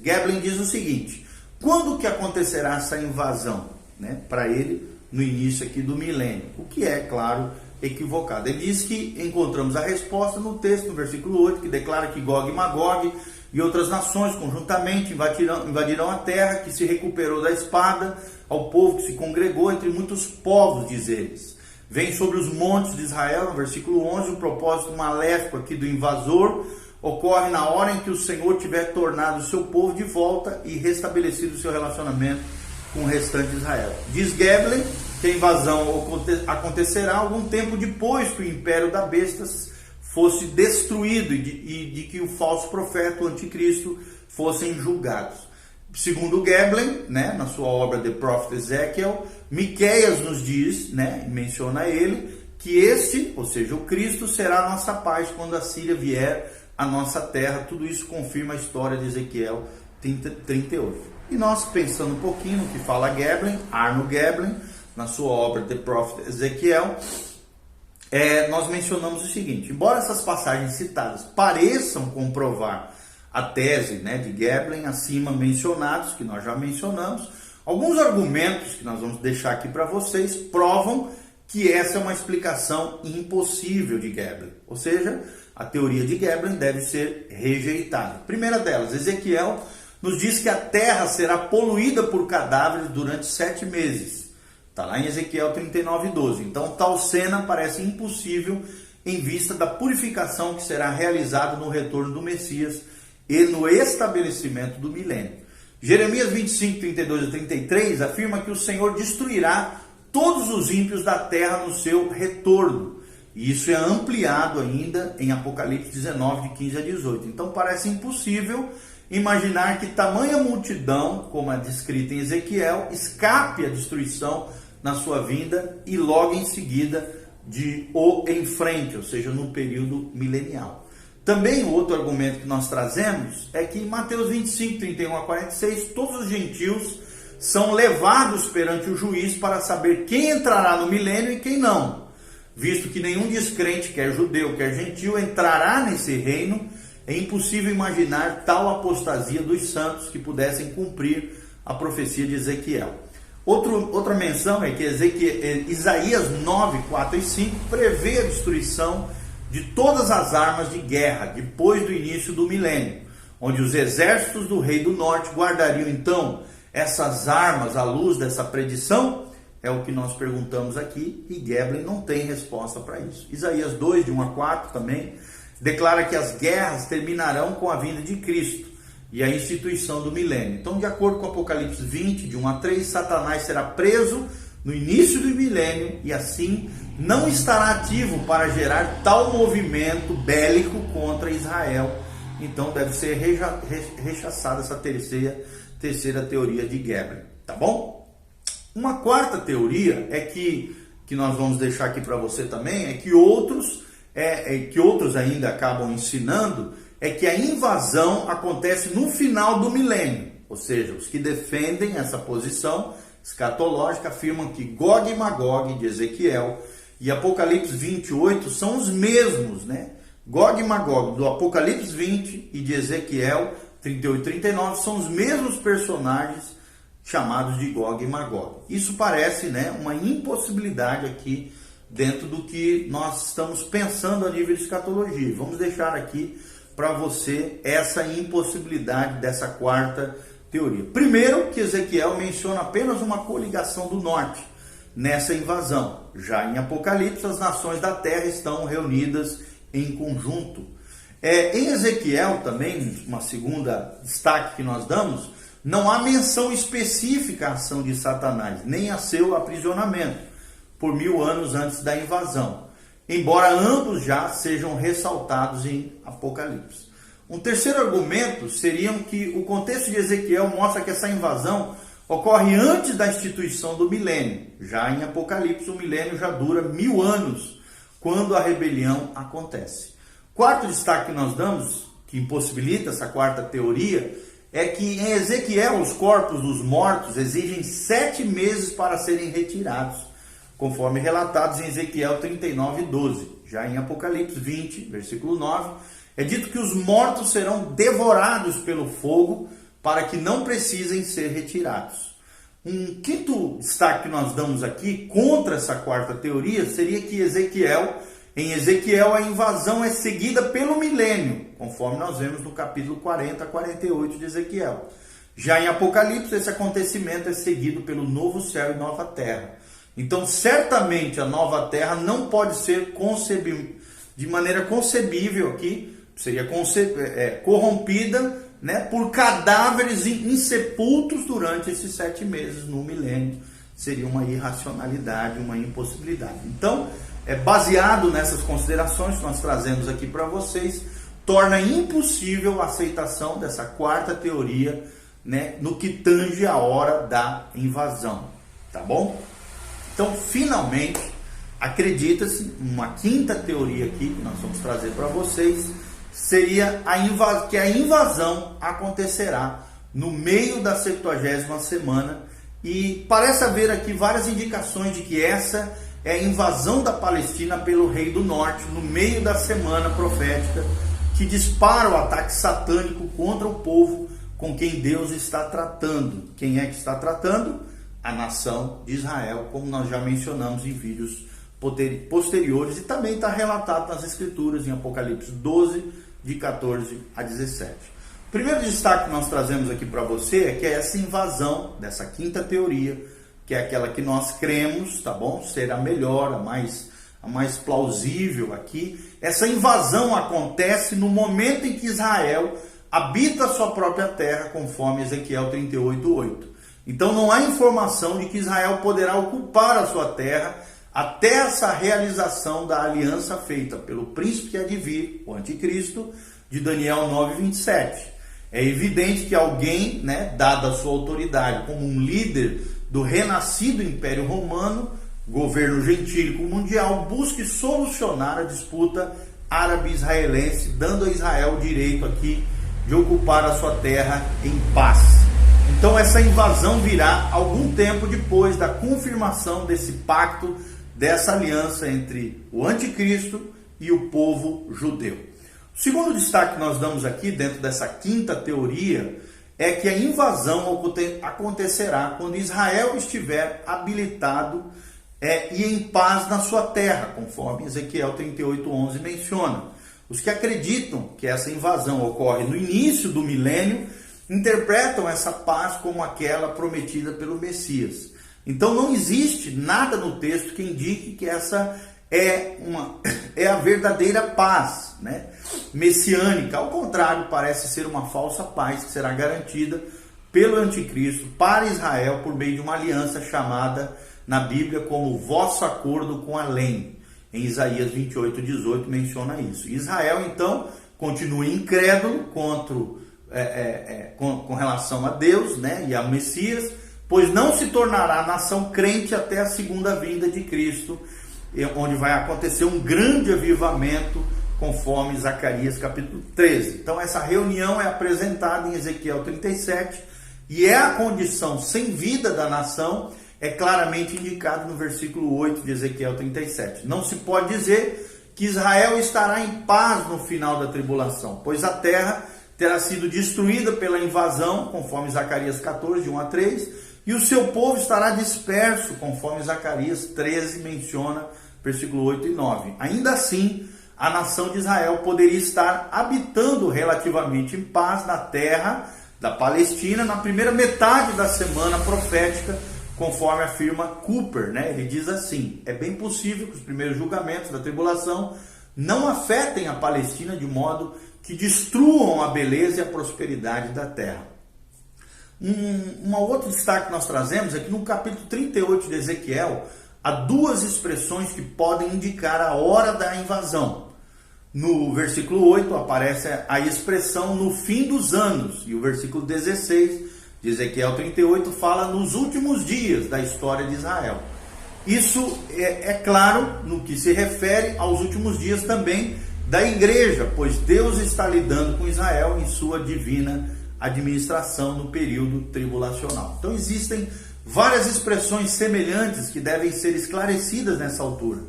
Geblen diz o seguinte: quando que acontecerá essa invasão, né, para ele no início aqui do milênio? O que é, claro, equivocado. Ele diz que encontramos a resposta no texto, no versículo 8, que declara que Gog e Magog e outras nações conjuntamente invadirão a terra, que se recuperou da espada, ao povo que se congregou entre muitos povos, diz eles. Vem sobre os montes de Israel, no versículo 11, o propósito maléfico aqui do invasor ocorre na hora em que o Senhor tiver tornado o seu povo de volta e restabelecido o seu relacionamento com o restante de Israel. Diz Geblen que a invasão acontecerá algum tempo depois que o império da besta fosse destruído e de que o falso profeta, o anticristo, fossem julgados. Segundo Geblen, né, na sua obra The Prophet Ezekiel, Miqueias nos diz, né, menciona ele, que este, ou seja, o Cristo, será a nossa paz quando a Síria vier à nossa terra. Tudo isso confirma a história de Ezequiel 38. E nós, pensando um pouquinho no que fala Geblen, Arno Geblen, na sua obra The Prophet Ezekiel, nós mencionamos o seguinte: embora essas passagens citadas pareçam comprovar a tese, né, de Geblen acima mencionados, que nós já mencionamos, alguns argumentos que nós vamos deixar aqui para vocês provam que essa é uma explicação impossível de Geblen, ou seja, a teoria de Geblen deve ser rejeitada. Primeira delas, Ezequiel nos diz que a terra será poluída por cadáveres durante 7 meses. Está lá em Ezequiel 39:12. Então, tal cena parece impossível em vista da purificação que será realizada no retorno do Messias e no estabelecimento do milênio. Jeremias 25:32-33 afirma que o Senhor destruirá todos os ímpios da terra no seu retorno. E isso é ampliado ainda em Apocalipse 19:15-18. Então, parece impossível imaginar que tamanha multidão, como é descrita em Ezequiel, escape à destruição na sua vinda e logo em seguida o enfrente, ou seja, no período milenial. Também o outro argumento que nós trazemos é que em Mateus 25:31-46, todos os gentios são levados perante o juiz para saber quem entrará no milênio e quem não. Visto que nenhum descrente, quer judeu, quer gentil, entrará nesse reino, é impossível imaginar tal apostasia dos santos que pudessem cumprir a profecia de Ezequiel. Outra menção é que Isaías 9:4-5 prevê a destruição de todas as armas de guerra depois do início do milênio, onde os exércitos do rei do norte guardariam então essas armas à luz dessa predição. É o que nós perguntamos aqui e Geblen não tem resposta para isso. Isaías 2:1-4 também declara que as guerras terminarão com a vinda de Cristo e a instituição do milênio. Então, de acordo com Apocalipse 20:1-3, Satanás será preso no início do milênio e assim não estará ativo para gerar tal movimento bélico contra Israel. Então, deve ser rechaçada essa terceira teoria de Geblen, tá bom? Uma quarta teoria é que nós vamos deixar aqui para você também, que outros ainda acabam ensinando, é que a invasão acontece no final do milênio. Ou seja, os que defendem essa posição escatológica afirmam que Gog e Magog de Ezequiel e Apocalipse 28 são os mesmos, né? Gog e Magog do Apocalipse 20 e de Ezequiel 38-39 são os mesmos personagens chamados de Gog e Magog. Isso parece, né, uma impossibilidade aqui dentro do que nós estamos pensando a nível de escatologia. Vamos deixar aqui para você essa impossibilidade dessa quarta teoria. Primeiro, que Ezequiel menciona apenas uma coligação do norte nessa invasão. Já em Apocalipse, as nações da terra estão reunidas em conjunto. Em Ezequiel também, uma segunda destaque que nós damos, não há menção específica à ação de Satanás, nem a seu aprisionamento por 1000 anos antes da invasão, embora ambos já sejam ressaltados em Apocalipse. Um terceiro argumento seria que o contexto de Ezequiel mostra que essa invasão ocorre antes da instituição do milênio. Já em Apocalipse, o milênio já dura 1000 anos, quando a rebelião acontece. Quarto destaque que nós damos, que impossibilita essa quarta teoria, é que em Ezequiel os corpos dos mortos exigem 7 meses para serem retirados, conforme relatados em Ezequiel 39:12. Já em Apocalipse 20, versículo 9, é dito que os mortos serão devorados pelo fogo para que não precisem ser retirados. Um quinto destaque que nós damos aqui contra essa quarta teoria seria que em Ezequiel a invasão é seguida pelo milênio, conforme nós vemos no capítulo 40 a 48 de Ezequiel. Já em Apocalipse, esse acontecimento é seguido pelo novo céu e nova terra. Então, certamente, a nova terra não pode ser de maneira concebível aqui, seria corrompida, né, por cadáveres insepultos durante esses 7 meses no milênio. Seria uma irracionalidade, uma impossibilidade. Então, baseado nessas considerações que nós trazemos aqui para vocês, torna impossível a aceitação dessa quarta teoria, né, no que tange a hora da invasão. Tá bom? Então, finalmente, acredita-se, uma quinta teoria aqui que nós vamos trazer para vocês, seria que a invasão acontecerá no meio da 70ª semana, e parece haver aqui várias indicações de que essa é a invasão da Palestina pelo rei do norte, no meio da semana profética, que dispara o ataque satânico contra o povo com quem Deus está tratando. Quem é que está tratando? A nação de Israel, como nós já mencionamos em vídeos posteriores, e também está relatado nas Escrituras, em Apocalipse 12, de 14 a 17. O primeiro destaque que nós trazemos aqui para você é que essa invasão dessa quinta teoria, que é aquela que nós cremos, tá bom? Ser a melhor, a mais plausível aqui. Essa invasão acontece no momento em que Israel habita a sua própria terra, conforme Ezequiel 38:8. Então não há informação de que Israel poderá ocupar a sua terra até essa realização da aliança feita pelo príncipe que há de vir, o anticristo, de Daniel 9:27. É evidente que alguém, né, dada a sua autoridade como um líder do renascido Império Romano, governo gentílico mundial, busque solucionar a disputa árabe-israelense, dando a Israel o direito aqui de ocupar a sua terra em paz. Então essa invasão virá algum tempo depois da confirmação desse pacto, dessa aliança entre o anticristo e o povo judeu. O segundo destaque que nós damos aqui, dentro dessa quinta teoria, é que a invasão acontecerá quando Israel estiver habilitado e em paz na sua terra, conforme Ezequiel 38:11 menciona. Os que acreditam que essa invasão ocorre no início do milênio interpretam essa paz como aquela prometida pelo Messias. Então não existe nada no texto que indique que essa é a verdadeira paz, né, messiânica. Ao contrário, parece ser uma falsa paz que será garantida pelo anticristo para Israel por meio de uma aliança chamada na Bíblia como vosso acordo com a lei. Em Isaías 28:18 menciona isso. Israel então continua incrédulo com relação a Deus, né, e ao Messias, pois não se tornará nação crente até a segunda vinda de Cristo, onde vai acontecer um grande avivamento, conforme Zacarias capítulo 13. Então essa reunião é apresentada em Ezequiel 37, e é a condição sem vida da nação, é claramente indicado no versículo 8 de Ezequiel 37. Não se pode dizer que Israel estará em paz no final da tribulação, pois a terra terá sido destruída pela invasão, conforme Zacarias 14, de 1 a 3, e o seu povo estará disperso, conforme Zacarias 13 menciona, versículo 8 e 9. Ainda assim, a nação de Israel poderia estar habitando relativamente em paz na terra da Palestina na primeira metade da semana profética, conforme afirma Cooper, né? Ele diz assim: é bem possível que os primeiros julgamentos da tribulação não afetem a Palestina de modo que destruam a beleza e a prosperidade da terra. Um outro destaque que nós trazemos é que no capítulo 38 de Ezequiel há duas expressões que podem indicar a hora da invasão. No versículo 8 aparece a expressão no fim dos anos, e o versículo 16 de Ezequiel 38 fala nos últimos dias da história de Israel. Isso é claro no que se refere aos últimos dias também da igreja, pois Deus está lidando com Israel em sua divina administração no período tribulacional. Então existem várias expressões semelhantes que devem ser esclarecidas nessa altura.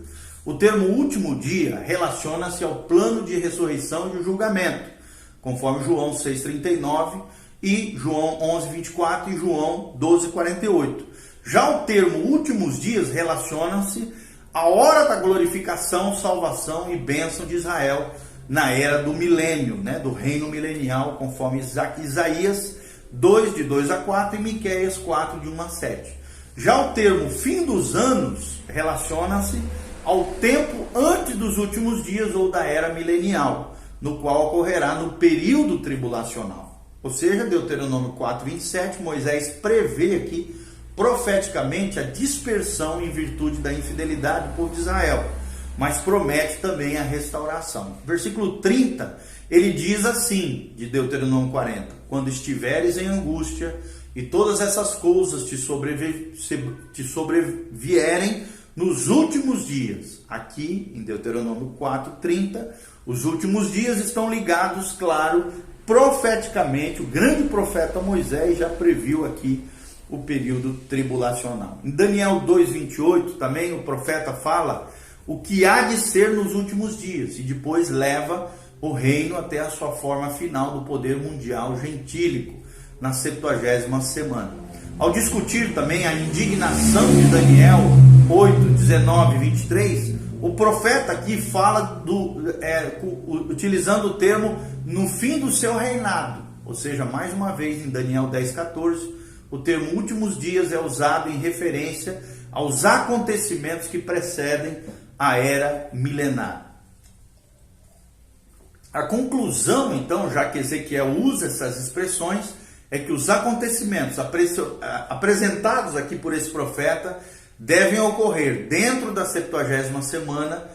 O termo último dia relaciona-se ao plano de ressurreição e de julgamento, conforme João 6,39, e João 11:24 e João 12:48. Já o termo últimos dias relaciona-se à hora da glorificação, salvação e bênção de Israel na era do milênio, né, do reino milenial, conforme Isaías 2, de 2 a 4 e Miqueias 4, de 1 a 7. Já o termo fim dos anos relaciona-se ao tempo antes dos últimos dias ou da era milenial, no qual ocorrerá no período tribulacional. Ou seja, Deuteronômio 4:27, Moisés prevê aqui profeticamente a dispersão em virtude da infidelidade do povo de Israel, mas promete também a restauração. Versículo 30, ele diz assim, de Deuteronômio 40, quando estiveres em angústia e todas essas coisas te sobrevierem nos últimos dias. Aqui em Deuteronômio 4:30, os últimos dias estão ligados, claro, profeticamente. O grande profeta Moisés já previu aqui o período tribulacional. Em Daniel 2:28 também o profeta fala o que há de ser nos últimos dias e depois leva o reino até a sua forma final do poder mundial gentílico na 70ª semana. Ao discutir também a indignação de Daniel 8:19-23, o profeta aqui fala utilizando o termo no fim do seu reinado, ou seja, mais uma vez em Daniel 10:14, o termo últimos dias é usado em referência aos acontecimentos que precedem a era milenar. A conclusão, então, já que Ezequiel usa essas expressões, é que os acontecimentos apresentados aqui por esse profeta devem ocorrer dentro da 70ª semana,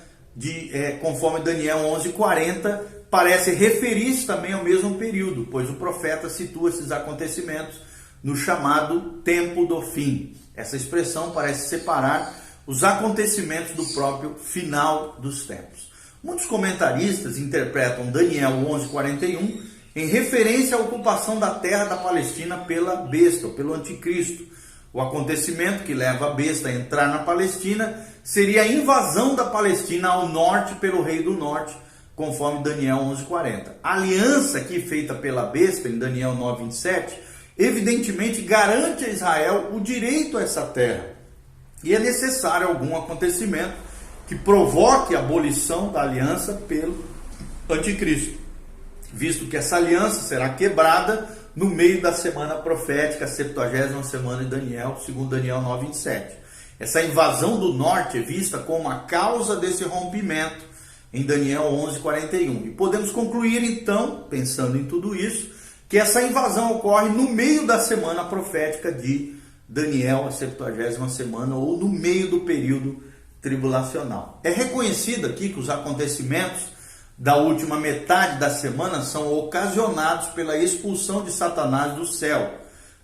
conforme Daniel 11:40, parece referir-se também ao mesmo período, pois o profeta situa esses acontecimentos no chamado tempo do fim. Essa expressão parece separar os acontecimentos do próprio final dos tempos. Muitos comentaristas interpretam Daniel 11:41 em referência à ocupação da terra da Palestina pela besta, ou pelo anticristo. O acontecimento que leva a besta a entrar na Palestina seria a invasão da Palestina ao norte pelo rei do norte, conforme Daniel 11:40. A aliança aqui feita pela besta em Daniel 9:27 evidentemente garante a Israel o direito a essa terra. E é necessário algum acontecimento que provoque a abolição da aliança pelo anticristo, visto que essa aliança será quebrada no meio da semana profética, a 70ª semana de Daniel, segundo Daniel 9:27. Essa invasão do norte é vista como a causa desse rompimento em Daniel 11:41. E podemos concluir então, pensando em tudo isso, que essa invasão ocorre no meio da semana profética de Daniel, a 70ª semana, ou no meio do período tribulacional. É reconhecido aqui que os acontecimentos da última metade da semana são ocasionados pela expulsão de Satanás do céu,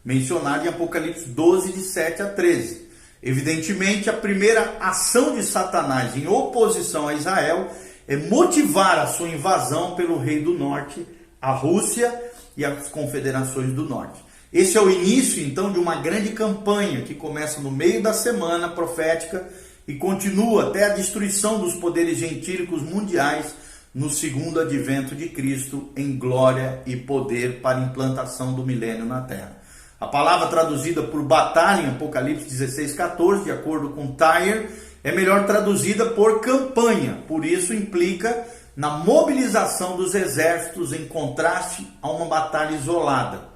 mencionado em Apocalipse 12, de 7 a 13. Evidentemente, a primeira ação de Satanás em oposição a Israel é motivar a sua invasão pelo rei do norte, a Rússia e as confederações do norte. Esse é o início, então, de uma grande campanha que começa no meio da semana profética e continua até a destruição dos poderes gentílicos mundiais no segundo advento de Cristo em glória e poder para a implantação do milênio na terra. A palavra traduzida por batalha em Apocalipse 16:14, de acordo com Tyre, é melhor traduzida por campanha, por isso implica na mobilização dos exércitos em contraste a uma batalha isolada.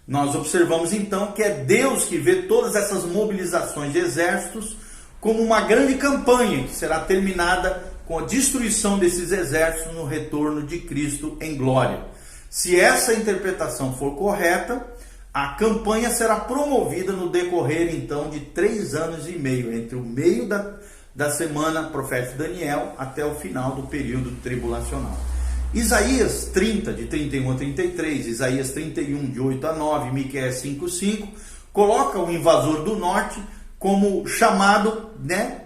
Nós observamos então que é Deus que vê todas essas mobilizações de exércitos como uma grande campanha que será terminada com a destruição desses exércitos no retorno de Cristo em glória. Se essa interpretação for correta, a campanha será promovida no decorrer então de 3 anos e meio, entre o meio da semana profética de Daniel até o final do período tribulacional. Isaías 30, de 31 a 33, Isaías 31, de 8 a 9, Miqueias 5:5, coloca o invasor do norte como chamado,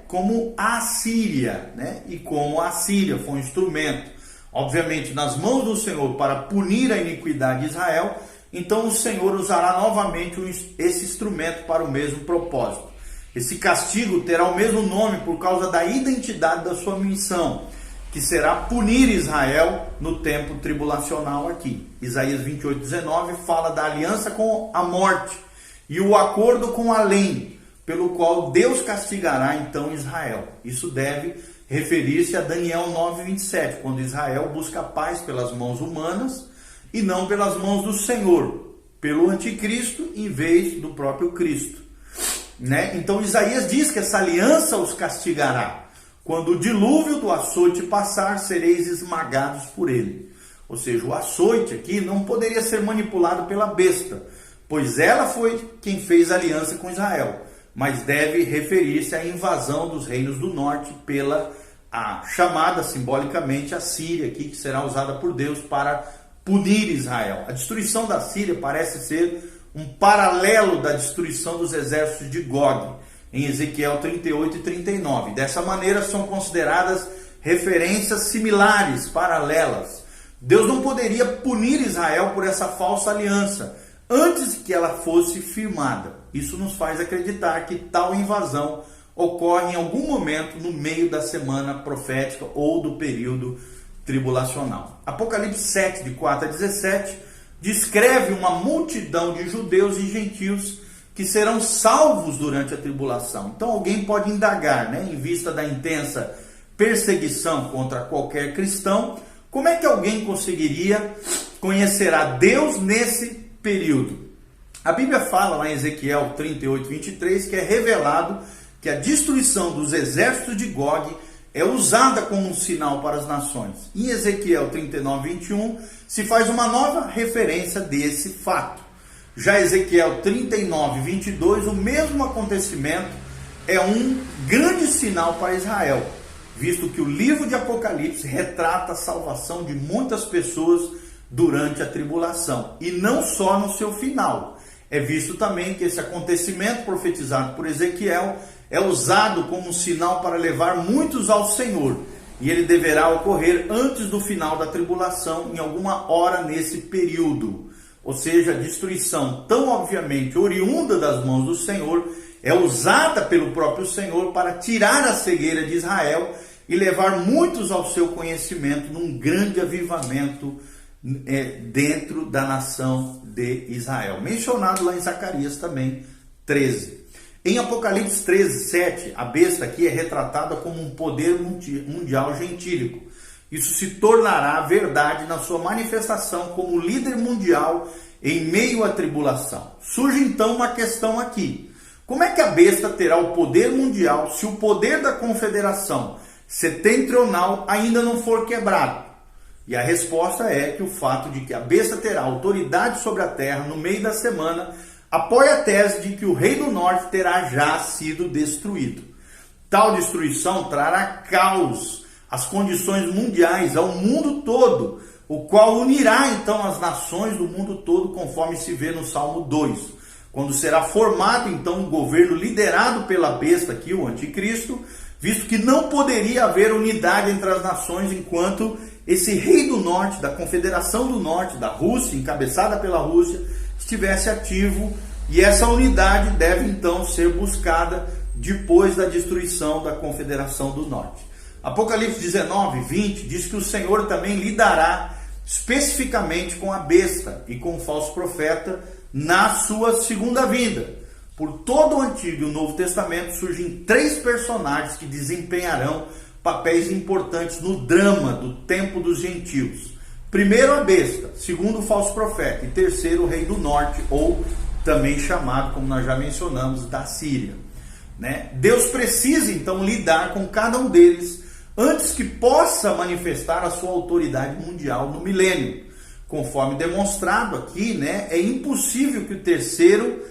como a Assíria, e como a Assíria foi um instrumento, obviamente, nas mãos do Senhor para punir a iniquidade de Israel, então o Senhor usará novamente esse instrumento para o mesmo propósito. Esse castigo terá o mesmo nome por causa da identidade da sua missão. que será punir Israel no tempo tribulacional aqui. Isaías 28:19 fala da aliança com a morte e o acordo com além, pelo qual Deus castigará então Israel. Isso deve referir-se a Daniel 9:27, quando Israel busca paz pelas mãos humanas e não pelas mãos do Senhor, pelo anticristo em vez do próprio Cristo. Né? Então Isaías diz que essa aliança os castigará. Quando o dilúvio do açoite passar, sereis esmagados por ele. Ou seja, o açoite aqui não poderia ser manipulado pela besta, pois ela foi quem fez aliança com Israel. Mas deve referir-se à invasão dos reinos do norte pela a chamada simbolicamente a Síria, aqui, que será usada por Deus para punir Israel. A destruição da Síria parece ser um paralelo da destruição dos exércitos de Gog, em Ezequiel 38 e 39. Dessa maneira são consideradas referências similares, paralelas. Deus não poderia punir Israel por essa falsa aliança antes que ela fosse firmada. Isso nos faz acreditar que tal invasão ocorre em algum momento no meio da semana profética ou do período tribulacional. Apocalipse 7, de 4 a 17, descreve uma multidão de judeus e gentios que serão salvos durante a tribulação. Então alguém pode indagar, né, em vista da intensa perseguição contra qualquer cristão, como é que alguém conseguiria conhecer a Deus nesse período? A Bíblia fala lá em Ezequiel 38:23 que é revelado que a destruição dos exércitos de Gog é usada como um sinal para as nações. Em Ezequiel 39:21 se faz uma nova referência desse fato. Já Ezequiel 39:22, o mesmo acontecimento é um grande sinal para Israel, visto que o livro de Apocalipse retrata a salvação de muitas pessoas durante a tribulação, e não só no seu final. É visto também que esse acontecimento profetizado por Ezequiel é usado como um sinal para levar muitos ao Senhor, e ele deverá ocorrer antes do final da tribulação, em alguma hora nesse período. Ou seja, a destruição, tão obviamente oriunda das mãos do Senhor, é usada pelo próprio Senhor para tirar a cegueira de Israel e levar muitos ao seu conhecimento num grande avivamento dentro da nação de Israel. Mencionado lá em Zacarias também 13. Em Apocalipse 13:7, a besta aqui é retratada como um poder mundial gentílico. Isso se tornará verdade na sua manifestação como líder mundial em meio à tribulação. Surge então uma questão aqui. Como é que a besta terá o poder mundial se o poder da confederação setentrional ainda não for quebrado? E a resposta é que o fato de que a besta terá autoridade sobre a terra no meio da semana apoia a tese de que o rei do norte terá já sido destruído. Tal destruição trará caos às condições mundiais, ao mundo todo, o qual unirá então as nações do mundo todo, conforme se vê no Salmo 2, quando será formado então um governo liderado pela besta aqui, o anticristo, visto que não poderia haver unidade entre as nações enquanto esse rei do norte, da confederação do norte, da Rússia, encabeçada pela Rússia, estivesse ativo, e essa unidade deve então ser buscada depois da destruição da confederação do norte. Apocalipse 19:20 diz que o Senhor também lidará especificamente com a besta e com o falso profeta na sua segunda vinda. Por todo o Antigo e o Novo Testamento surgem 3 personagens que desempenharão papéis importantes no drama do tempo dos gentios. Primeiro a besta, segundo o falso profeta, e terceiro o rei do norte, ou também chamado, como nós já mencionamos, da Síria. Deus precisa então lidar com cada um deles antes que possa manifestar a sua autoridade mundial no milênio. Conforme demonstrado aqui, é impossível que o terceiro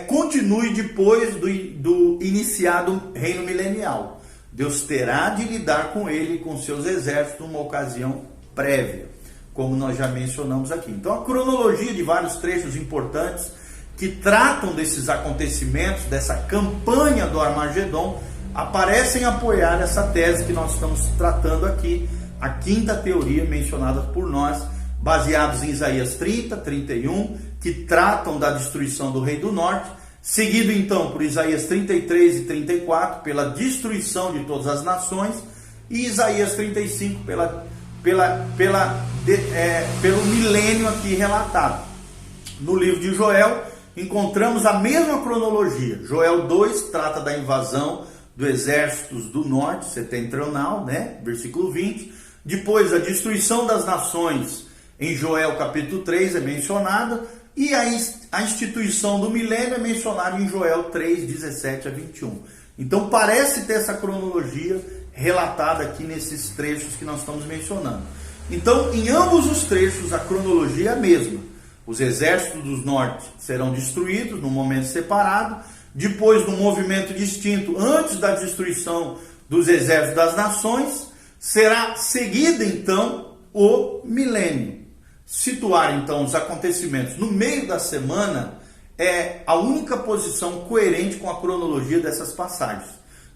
continue depois do iniciado reino milenial. Deus terá de lidar com ele e com seus exércitos numa ocasião prévia, como nós já mencionamos aqui. Então a cronologia de vários trechos importantes que tratam desses acontecimentos, dessa campanha do Armagedon, aparecem apoiar essa tese que nós estamos tratando aqui, a quinta teoria mencionada por nós, baseados em Isaías 30, 31, que tratam da destruição do rei do norte, seguido então por Isaías 33 e 34, pela destruição de todas as nações, e Isaías 35 pelo milênio aqui relatado. No livro de Joel encontramos a mesma cronologia. Joel 2 trata da invasão do exército do norte setentrional, né? Versículo 20. Depois a destruição das nações em Joel capítulo 3 é mencionada, e a instituição do milênio é mencionada em Joel 3, 17 a 21. Então parece ter essa cronologia relatada aqui nesses trechos que nós estamos mencionando. Então, em ambos os trechos, a cronologia é a mesma. Os exércitos do norte serão destruídos num momento separado, depois do movimento distinto, antes da destruição dos exércitos das nações, será seguida então o milênio. Situar então os acontecimentos no meio da semana é a única posição coerente com a cronologia dessas passagens.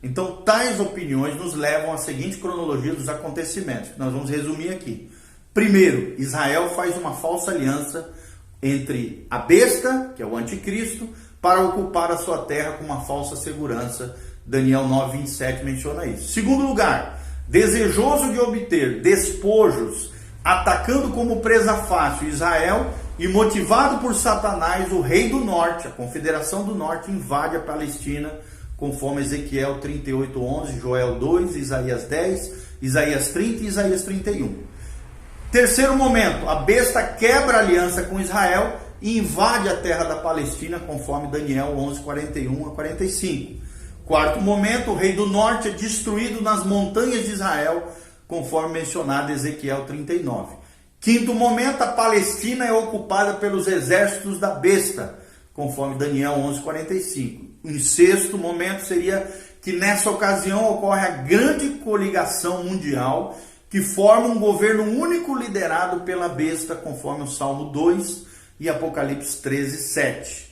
Então, tais opiniões nos levam à seguinte cronologia dos acontecimentos, que nós vamos resumir aqui. Primeiro, Israel faz uma falsa aliança entre a besta, que é o anticristo, para ocupar a sua terra com uma falsa segurança. Daniel 9, 27 menciona isso. Segundo lugar, desejoso de obter despojos, atacando como presa fácil Israel, e motivado por Satanás, o rei do norte, a confederação do norte, invade a Palestina, conforme Ezequiel 38, 11, Joel 2, Isaías 10, Isaías 30 e Isaías 31. Terceiro momento, a besta quebra a aliança com Israel e invade a terra da Palestina, conforme Daniel 11, 41 a 45. Quarto momento, o rei do norte é destruído nas montanhas de Israel, conforme mencionado em Ezequiel 39. Quinto momento, a Palestina é ocupada pelos exércitos da besta, conforme Daniel 11, 45. Em sexto momento, seria que nessa ocasião ocorre a grande coligação mundial, que forma um governo único liderado pela besta, conforme o Salmo 2 e Apocalipse 13, 7.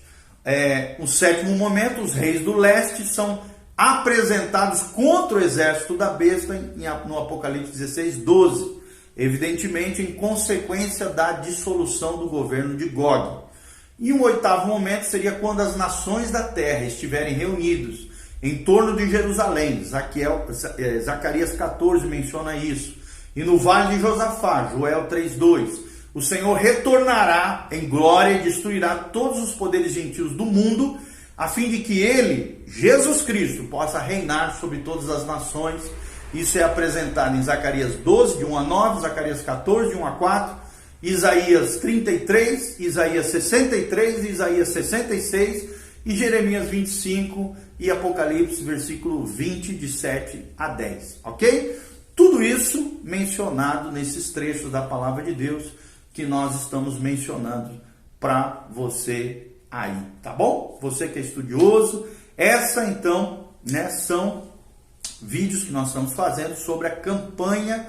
O sétimo momento, os reis do leste são apresentados contra o exército da besta no Apocalipse 16, 12. Evidentemente, em consequência da dissolução do governo de Gog. E um oitavo momento seria quando as nações da terra estiverem reunidos em torno de Jerusalém. Zacarias 14 menciona isso. E no vale de Josafá, Joel 3:2, o Senhor retornará em glória e destruirá todos os poderes gentios do mundo, a fim de que ele, Jesus Cristo, possa reinar sobre todas as nações. Isso é apresentado em Zacarias 12, de 1 a 9, Zacarias 14, de 1 a 4, Isaías 33, Isaías 63, Isaías 66 e Jeremias 25 e Apocalipse, versículo 20, de 7 a 10, ok? Tudo isso mencionado nesses trechos da Palavra de Deus que nós estamos mencionando para você aí, tá bom? Você que é estudioso, essa então, né, são vídeos que nós estamos fazendo sobre a campanha